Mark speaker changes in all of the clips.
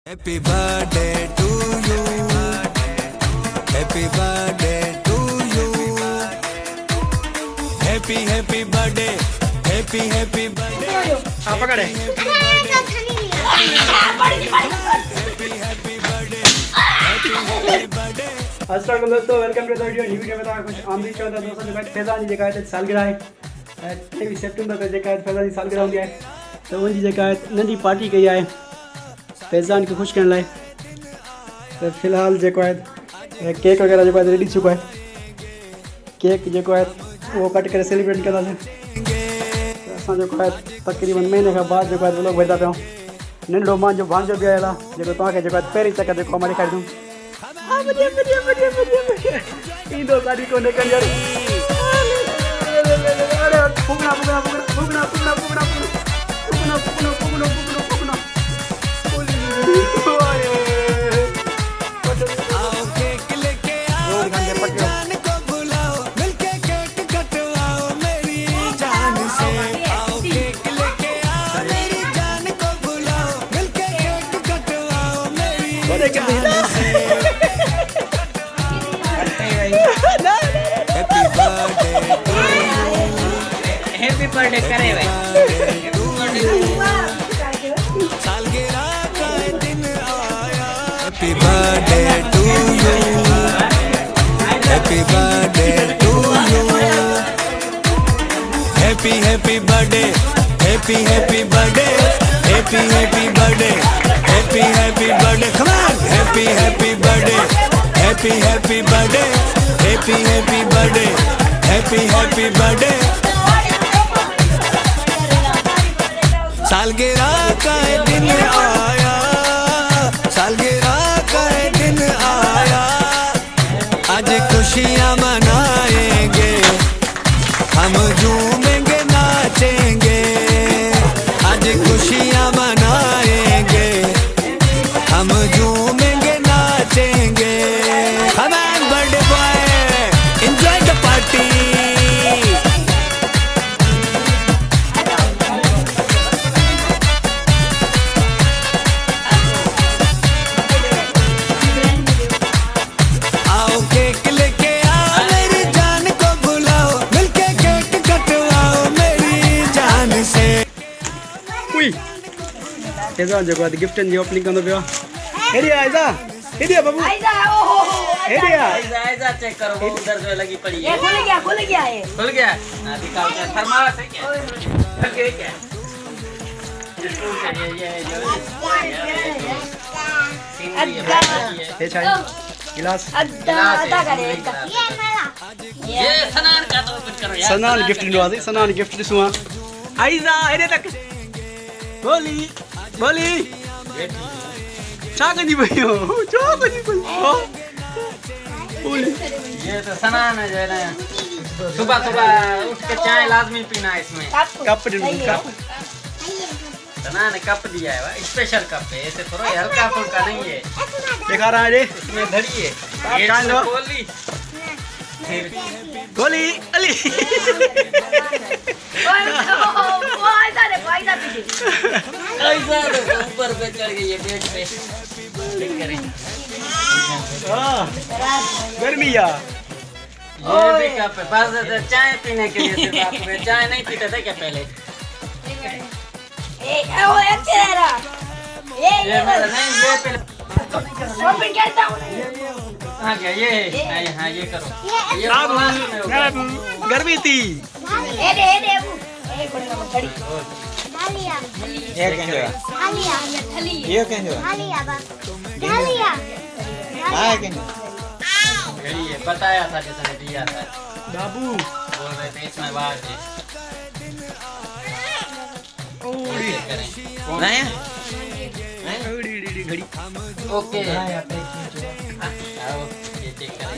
Speaker 1: Happy birthday to you. Happy birthday to you. Happy birthday. Happy birthday.
Speaker 2: आप पकड़े। अस्सलाम दोस्तों, welcome to the video. New video में तो कुछ आमदी चौदह दोस्तों जो फैज़ान जी जेका सालगिरह है 23 सितंबर पे जेका फैज़ान जी सालगिरह हूंदी आहे तो उनजी जेका नंढी पार्टी कई आहे फैज़ान खे ख़ुशि करण लाइ। तो फ़िलहाल जेको आहे केक वग़ैरह जेको आहे रेडी चुको आहे। केक जेको आहे उहो कट करे सेलिब्रेट कंदासीं। असां जेको आहे तक़रीबन महीने खां बाद जेको आहे व्लॉग विझंदा पिया आहियूं। नंढो मुंहिंजो भांजो बि आयल आहे जेको तव्हांखे जेको आहे पहिरीं चकर जेको मां ॾेखारींदुमि। ईंदो काॾी कोन्हे कंजर। फुगना फुगना फुगना फुगना फुगना फुगना फुगना फुगना फुगना फुगना फुगना
Speaker 1: आओ केक लेके आओ मेरी जान को बुलाओ मिलके केक कटवाओ मेरी जान से। आओ केक लेके आओ मेरी जान को बुलाओ मिलके केक कटवाओ मेरी जान से।
Speaker 3: हैप्पी बर्थडे करे भाई।
Speaker 1: सालगिरह का दिन आया। Happy birthday to you. Happy birthday to you. Happy birthday. Happy birthday. Happy birthday. Happy birthday. Come on. Happy birthday. Happy birthday. Happy birthday. Happy birthday. सालगिरह का दिन आया। सालगिरह का दिन आया। आज खुशियाँ मनाएंगे हम झूमेंगे नाचेंगे। आज खुशियाँ मनाएंगे हम झूमेंगे नाचेंगे। Come on birthday boy, enjoy the party. आओ केक लेके आओ मेरी जान को बुलाओ मिलके केक कटवाओ मेरी जान से।
Speaker 2: उई फैज़ान जेको आहे गिफ्टनि जी ओपनिंग कंदो पियो। हेॾी आइज़ा हेॾी आहे बाबू हेॾी आहे।
Speaker 3: ऐसा चेक करो वो उधर जो लगी पड़ी है।
Speaker 4: ये खुल गया ये
Speaker 3: खुल गया। ना दिखाओ क्या थर्मास है क्या? ओके क्या? स्पून चाहिए ये
Speaker 2: हे चाय गिलास
Speaker 4: अद्दा करे
Speaker 3: ये सनान का तो कुछ करो यार।
Speaker 2: सनान गिफ्ट ॾिनो आहे। सनान गिफ्ट ॾिसूं आइज़ा हेॾे तक बोली बोली छा कंदी पई हो? छा कंदी पई हो? बोली
Speaker 3: ये तो सनान है जो है ना सुबह सुबह उठ के चाय लाजमी पीना है इसमें।
Speaker 2: कप ॾिनो कप।
Speaker 3: सनान कप दिया है भाई, स्पेशल कप है। ऐसे थोड़ा हल्का फुल्का नहीं है।
Speaker 2: देखा रहा है
Speaker 3: इसमें धरिए
Speaker 2: आप जान लो।
Speaker 3: गोली
Speaker 2: गोली अली
Speaker 3: ऐसा देखो ऊपर पे चढ़ गई है बेड पे। देख करें
Speaker 2: गर्मी या
Speaker 3: ये भी कप है बस चाय पीने के लिए सिर्फ। आप चाय नहीं पीते थे क्या पहले? ये मेरा नहीं ये पहले हाँ क्या ये है। हाँ ये करो ये लास्ट में होगा।
Speaker 2: गर्मी थी।
Speaker 3: ये बताया था जिसने दिया था
Speaker 2: बाबू
Speaker 3: बोल रहे थे इसमें बात है। कौन है?
Speaker 2: घड़ी
Speaker 3: ओके आओ ये चेक करें।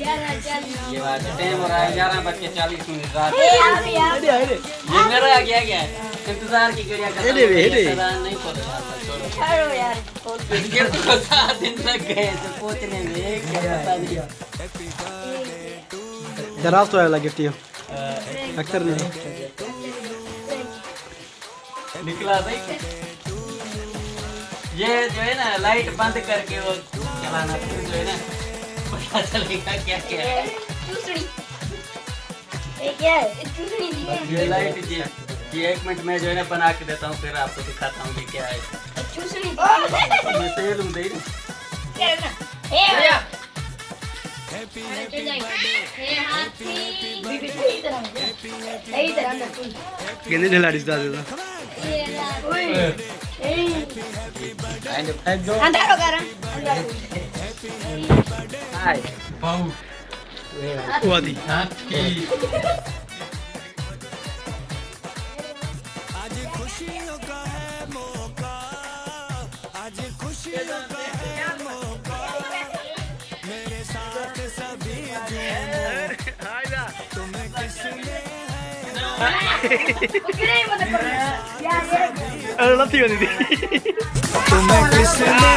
Speaker 3: ये बात टाइम हो रहा है 11:40 रात। ये मेरा आ गया क्या इंतजार की घड़ियां नहीं
Speaker 4: छोड़ो यार
Speaker 3: तो 7 दिन लग गए तो पहुंचने में। क्या पता नहीं
Speaker 2: जरा तो वाला गिफ्ट ये अक्सर नहीं
Speaker 3: निकला नहीं ये जो है ना लाइट बंद करके वो चलाना, फिर जो है ना पता चलेगा क्या क्या है।
Speaker 4: चूसड़ी ये क्या है? चूसड़ी दी है।
Speaker 3: ये लाइट जी, ये 1 मिनट में जो है ना बना के देता हूँ, फिर आपको दिखाता हूँ कि क्या है।
Speaker 4: चूसड़ी
Speaker 3: ये तेल हूँ दे
Speaker 4: क्या है ना? ए भैया चल जाएंगे। ए हाथी बीबी सही तरह अंदर तू
Speaker 2: कितने ढला रिश्ता देता
Speaker 4: ये ला ओए ए
Speaker 3: एंड फेंक दो।
Speaker 4: अंदर हो कर
Speaker 3: हाय बाऊ
Speaker 2: वो दी
Speaker 3: हाथी
Speaker 1: आज खुशियों का है मौका, आज खुशियों का है मौका, मेरे साथ सभी झूमो, तुम्हें किसने
Speaker 4: उकरे मत कर यार ये
Speaker 2: अरे लती होती थी
Speaker 1: तुम्हें किसने